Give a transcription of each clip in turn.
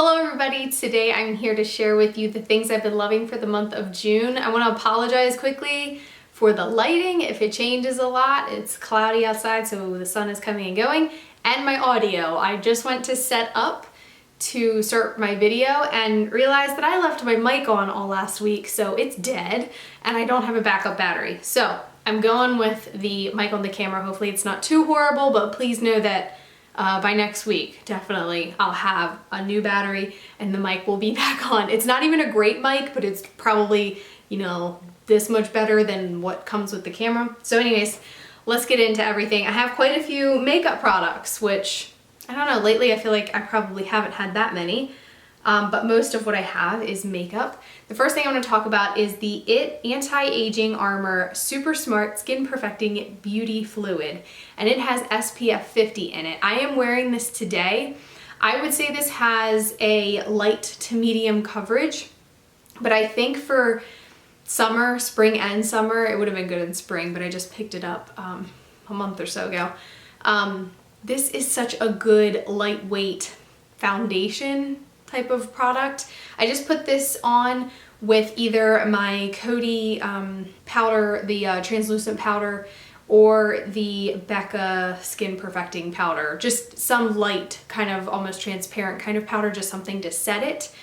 Hello everybody, today I'm here to share with you the things I've been loving for the month of June. I want to apologize quickly for the lighting if it changes a lot. It's cloudy outside so the sun is coming and going. And my audio. I just went to set up to start my video and realized that I left my mic on all last week, so it's dead and I don't have a backup battery. So I'm going with the mic on the camera. Hopefully it's not too horrible, but please know that by next week, definitely, I'll have a new battery and the mic will be back on. It's not even a great mic, but it's probably, you know, this much better than what comes with the camera. So anyways, let's get into everything. I have quite a few makeup products, which, I don't know, lately I feel like I probably haven't had that many. But most of what I have is makeup. The first thing I want to talk about is the IT Anti-Aging Armour Super Smart Skin Perfecting Beauty Fluid, and it has SPF 50 in it. I am wearing this today. I would say this has a light to medium coverage, but I think for summer, spring and summer, it would have been good in spring, but I just picked it up a month or so ago. This is such a good lightweight foundation type of product. I just put this on with either my Coty powder, the translucent powder, or the Becca Skin Perfecting powder. Just some light, kind of almost transparent kind of powder, just something to set it.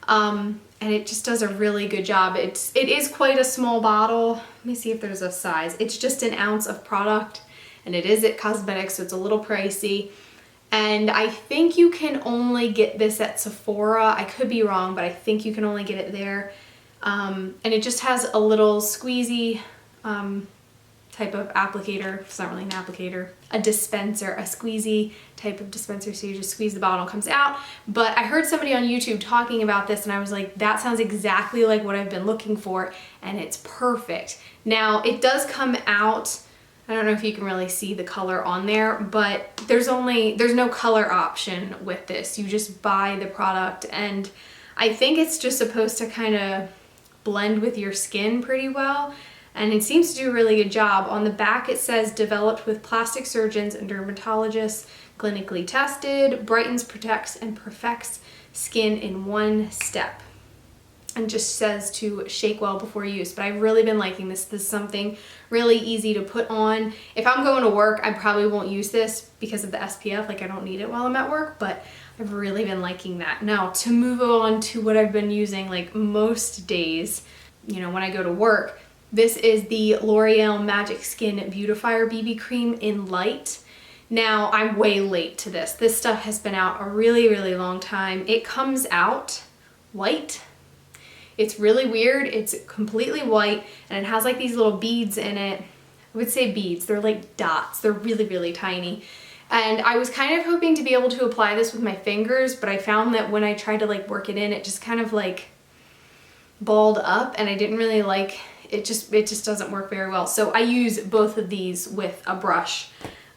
And it just does a really good job. It is quite a small bottle. Let me see if there's a size. It's just an ounce of product, and it is at cosmetics, so it's a little pricey. And I think you can only get this at Sephora. I could be wrong, but I think you can only get it there. And it just has a little squeezy type of applicator. It's not really an applicator. A dispenser, a squeezy type of dispenser. So you just squeeze the bottle, it comes out. But I heard somebody on YouTube talking about this and I was like, that sounds exactly like what I've been looking for, and it's perfect. Now, it does come out, I don't know if you can really see the color on there, but there's no color option with this. You just buy the product, and I think it's just supposed to kind of blend with your skin pretty well, and it seems to do a really good job. On the back it says developed with plastic surgeons and dermatologists, clinically tested, brightens, protects, and perfects skin in one step. And just says to shake well before use. But I've really been liking this. This is something really easy to put on. If I'm going to work, I probably won't use this because of the SPF. Like, I don't need it while I'm at work, but I've really been liking that. Now, to move on to what I've been using like most days, you know, when I go to work, this is the L'Oreal Magic Skin Beautifier BB Cream in Light. Now, I'm way late to this. This stuff has been out a really, really long time. It comes out white. It's really weird. It's completely white and it has like these little beads in it. I would say beads. They're like dots. They're really, really tiny. And I was kind of hoping to be able to apply this with my fingers, but I found that when I tried to like work it in, it just kind of like balled up and I didn't really like it. It just doesn't work very well. So I use both of these with a brush.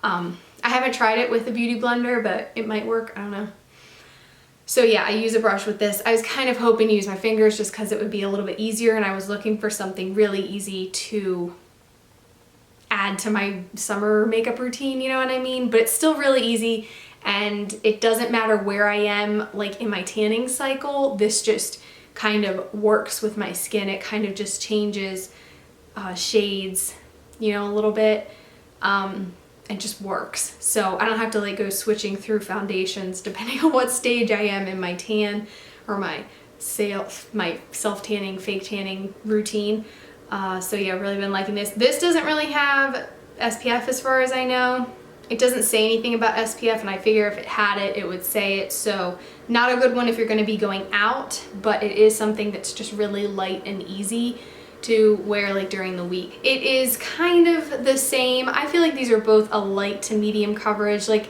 I haven't tried it with a beauty blender, but it might work. I don't know. So yeah, I use a brush with this. I was kind of hoping to use my fingers just because it would be a little bit easier, and I was looking for something really easy to add to my summer makeup routine, you know what I mean? But it's still really easy, and it doesn't matter where I am, like in my tanning cycle, this just kind of works with my skin. It kind of just changes shades, you know, a little bit. It just works. So I don't have to like go switching through foundations depending on what stage I am in my tan or my self-tanning, fake tanning routine. So yeah, I've really been liking this. This doesn't really have SPF as far as I know. It doesn't say anything about SPF, and I figure if it had it, it would say it. So not a good one if you're going to be going out, but it is something that's just really light and easy to wear like during the week. It is kind of the same. I feel like these are both a light to medium coverage. Like,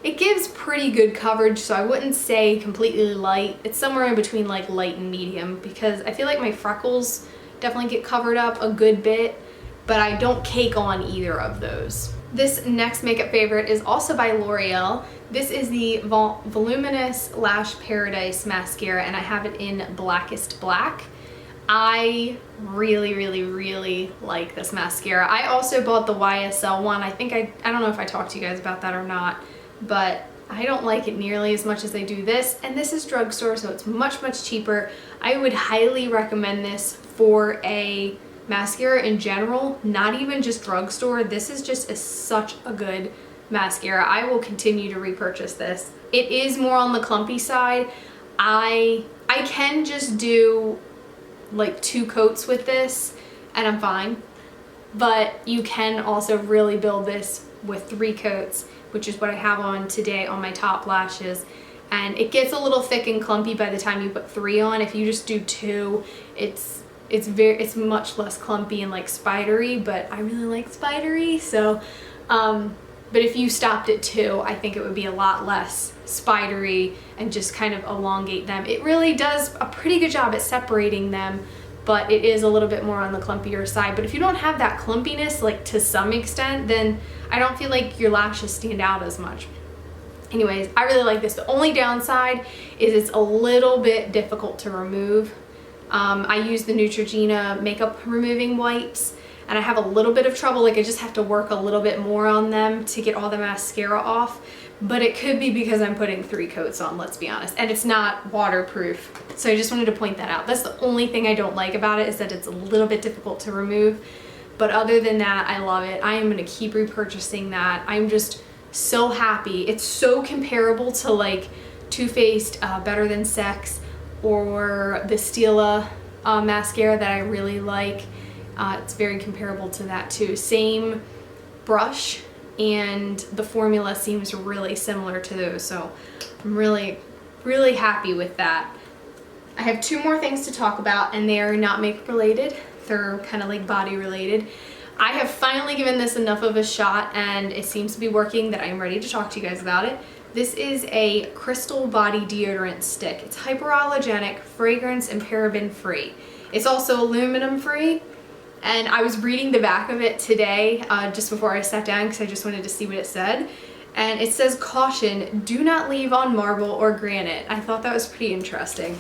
it gives pretty good coverage, so I wouldn't say completely light. It's somewhere in between like light and medium, because I feel like my freckles definitely get covered up a good bit, but I don't cake on either of those. This next makeup favorite is also by L'Oreal. This is the Voluminous Lash Paradise Mascara, and I have it in Blackest Black. I really, really, really like this mascara. I also bought the YSL one. I think I don't know if I talked to you guys about that or not, but I don't like it nearly as much as I do this, and this is drugstore, so it's much, much cheaper. I would highly recommend this for a mascara in general, not even just drugstore. This is just such a good mascara. I will continue to repurchase this. It is more on the clumpy side. I can just do like 2 coats with this and I'm fine, but you can also really build this with 3 coats, which is what I have on today on my top lashes, and it gets a little thick and clumpy by the time you put 3 on. If you just do 2, it's much less clumpy and like spidery, but I really like spidery, so but if you stopped at 2, I think it would be a lot less spidery and just kind of elongate them. It really does a pretty good job at separating them, but it is a little bit more on the clumpier side. But if you don't have that clumpiness, like to some extent, then I don't feel like your lashes stand out as much. Anyways, I really like this. The only downside is it's a little bit difficult to remove. I use the Neutrogena makeup removing wipes, and I have a little bit of trouble. Like I just have to work a little bit more on them to get all the mascara off. But it could be because I'm putting 3 coats on, let's be honest. And it's not waterproof. So I just wanted to point that out. That's the only thing I don't like about it, is that it's a little bit difficult to remove. But other than that, I love it. I am gonna keep repurchasing that. I'm just so happy. It's so comparable to like Too Faced Better Than Sex or the Stila mascara that I really like. It's very comparable to that too. Same brush, and the formula seems really similar to those, so I'm really, really happy with that. I have 2 more things to talk about, and they are not makeup related. They're kind of like body related. I have finally given this enough of a shot, and it seems to be working that I'm ready to talk to you guys about it. This is a crystal body deodorant stick. It's hyperallergenic, fragrance, and paraben free. It's also aluminum free. And I was reading the back of it today, just before I sat down, because I just wanted to see what it said. And it says, caution, do not leave on marble or granite. I thought that was pretty interesting.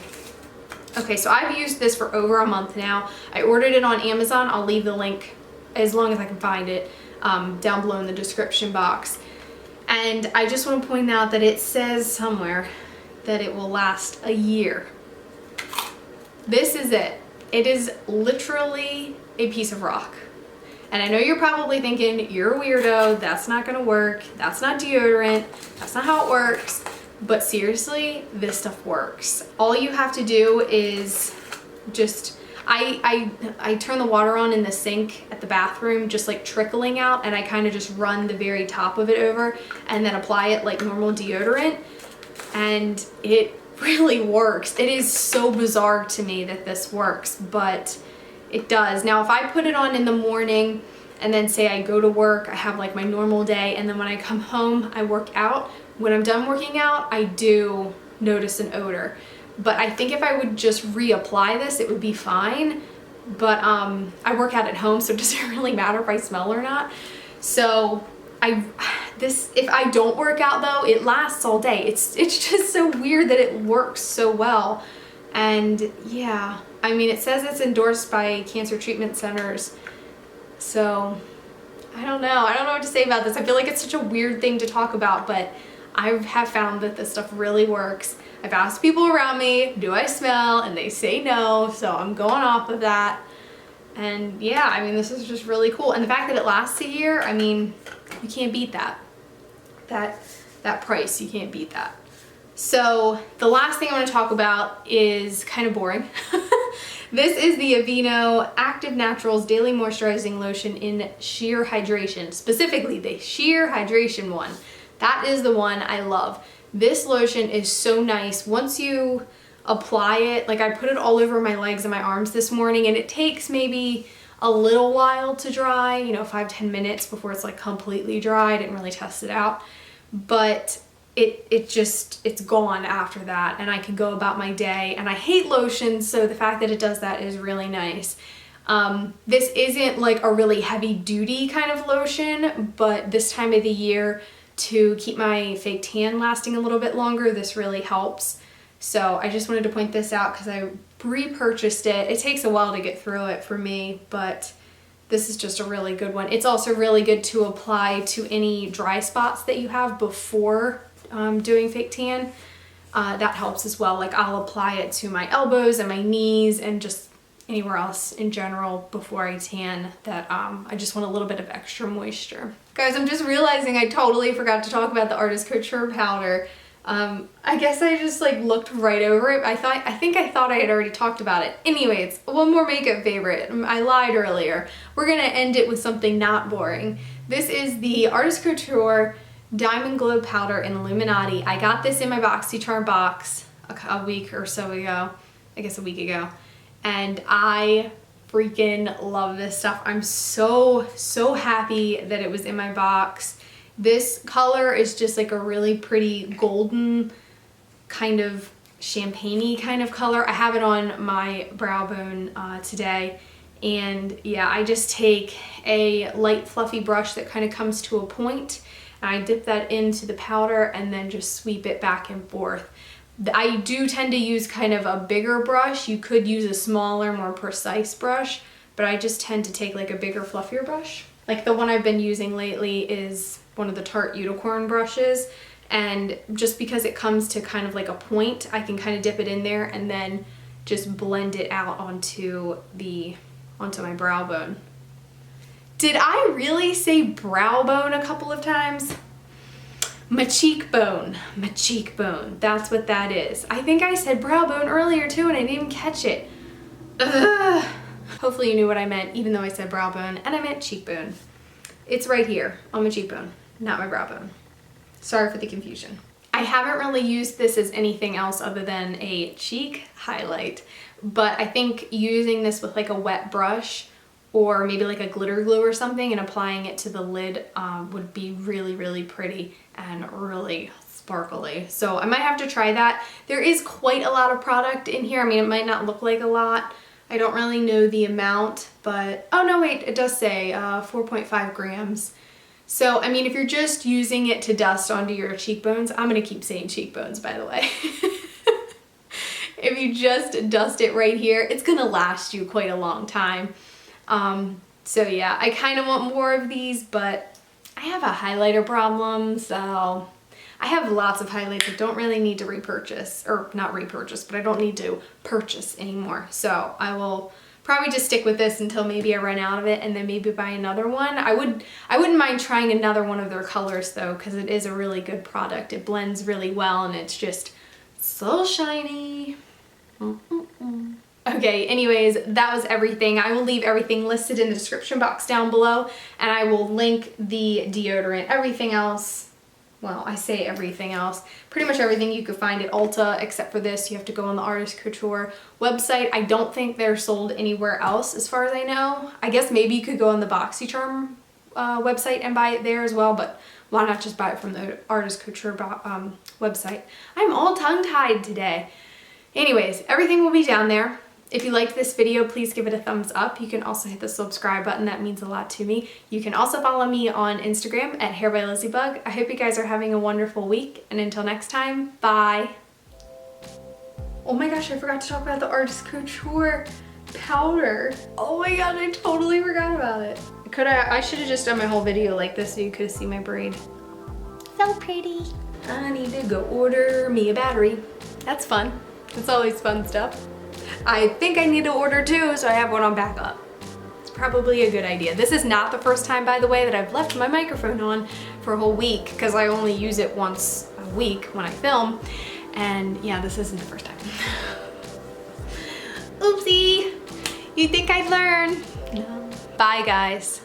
Okay, so I've used this for over a month now. I ordered it on Amazon. I'll leave the link, as long as I can find it, down below in the description box. And I just want to point out that it says somewhere that it will last a year. This is it. It is literally a piece of rock. And I know you're probably thinking, you're a weirdo, that's not gonna work, that's not deodorant, that's not how it works. But seriously, this stuff works. All you have to do is just, I turn the water on in the sink at the bathroom, just like trickling out, and I kind of just run the very top of it over and then apply it like normal deodorant, and it really works. It is so bizarre to me that this works, but it does. Now, if I put it on in the morning and then say I go to work, I have like my normal day, and then when I come home, I work out. When I'm done working out, I do notice an odor. But I think if I would just reapply this, it would be fine. But I work out at home, so it doesn't really matter if I smell or not. So if I don't work out though, it lasts all day. It's just so weird that it works so well. And yeah, I mean, it says it's endorsed by cancer treatment centers. So I don't know what to say about this. I feel like it's such a weird thing to talk about, but I have found that this stuff really works. I've asked people around me, do I smell? And they say no, so I'm going off of that. And yeah, I mean, this is just really cool. And the fact that it lasts a year, I mean, you can't beat that. That price, you can't beat that. So the last thing I want to talk about is kind of boring. This is the Aveeno Active Naturals Daily Moisturizing Lotion in Sheer Hydration. Specifically, the Sheer Hydration one. That is the one I love. This lotion is so nice. Once you apply it, like I put it all over my legs and my arms this morning, and it takes maybe a little while to dry, you know, 5-10 minutes before it's like completely dry. I didn't really test it out, but it's gone after that, and I can go about my day. And I hate lotions, so the fact that it does that is really nice. This isn't like a really heavy duty kind of lotion, but this time of the year, to keep my fake tan lasting a little bit longer, this really helps. So I just wanted to point this out because I repurchased it. It takes a while to get through it for me, but this is just a really good one. It's also really good to apply to any dry spots that you have before doing fake tan, that helps as well. Like I'll apply it to my elbows and my knees and just anywhere else in general before I tan that I just want a little bit of extra moisture. Guys, I'm just realizing I totally forgot to talk about the Artist Couture powder. I guess I just like looked right over it. I think I thought I had already talked about it. Anyway, it's one more makeup favorite. I lied earlier. We're gonna end it with something not boring. This is the Artist Couture Diamond Glow Powder in Illuminati. I got this in my BoxyCharm box a week or so ago. I guess a week ago. And I freaking love this stuff. I'm so happy that it was in my box. This color is just like a really pretty golden kind of champagne-y kind of color. I have it on my brow bone today. And yeah, I just take a light fluffy brush that kind of comes to a point, and I dip that into the powder and then just sweep it back and forth. I do tend to use kind of a bigger brush. You could use a smaller, more precise brush, but I just tend to take like a bigger, fluffier brush. Like the one I've been using lately is one of the Tarte Unicorn brushes, and just because it comes to kind of like a point, I can kind of dip it in there and then just blend it out onto my brow bone. Did I really say brow bone a couple of times? My cheekbone, that's what that is. I think I said brow bone earlier too and I didn't even catch it. Ugh. Hopefully you knew what I meant, even though I said brow bone and I meant cheekbone. It's right here on my cheekbone, not my brow bone. Sorry for the confusion. I haven't really used this as anything else other than a cheek highlight, but I think using this with like a wet brush or maybe like a glitter glue or something and applying it to the lid would be really pretty and really sparkly. So I might have to try that. There is quite a lot of product in here. I mean, it might not look like a lot. I don't really know the amount, but, oh no, wait, it does say 4.5 grams. So, I mean, if you're just using it to dust onto your cheekbones, I'm gonna keep saying cheekbones, by the way. If you just dust it right here, it's gonna last you quite a long time. So yeah, I kind of want more of these, but I have a highlighter problem, so I have lots of highlights that don't really need to repurchase, or not repurchase, but I don't need to purchase anymore. So I will probably just stick with this until maybe I run out of it and then maybe buy another one. I wouldn't mind trying another one of their colors though, because it is a really good product. It blends really well and it's just so shiny. Okay, anyways, that was everything. I will leave everything listed in the description box down below, and I will link the deodorant, everything else. Well, I say everything else. Pretty much everything you could find at Ulta except for this. You have to go on the Artist Couture website. I don't think they're sold anywhere else as far as I know. I guess maybe you could go on the BoxyCharm website and buy it there as well, but why not just buy it from the Artist Couture website? I'm all tongue-tied today. Anyways, everything will be down there. If you liked this video, please give it a thumbs up. You can also hit the subscribe button. That means a lot to me. You can also follow me on Instagram at HairbyLizzyBug. I hope you guys are having a wonderful week, and until next time, bye. Oh my gosh, I forgot to talk about the Artist Couture powder. Oh my god, I totally forgot about it. I should have just done my whole video like this so you could see my braid. So pretty. I need to go order me a battery. That's fun. It's always fun stuff. I think I need to order two, so I have one on backup. It's probably a good idea. This is not the first time, by the way, that I've left my microphone on for a whole week, because I only use it once a week when I film. And yeah, this isn't the first time. Oopsie. You think I'd learn? No. Bye, guys.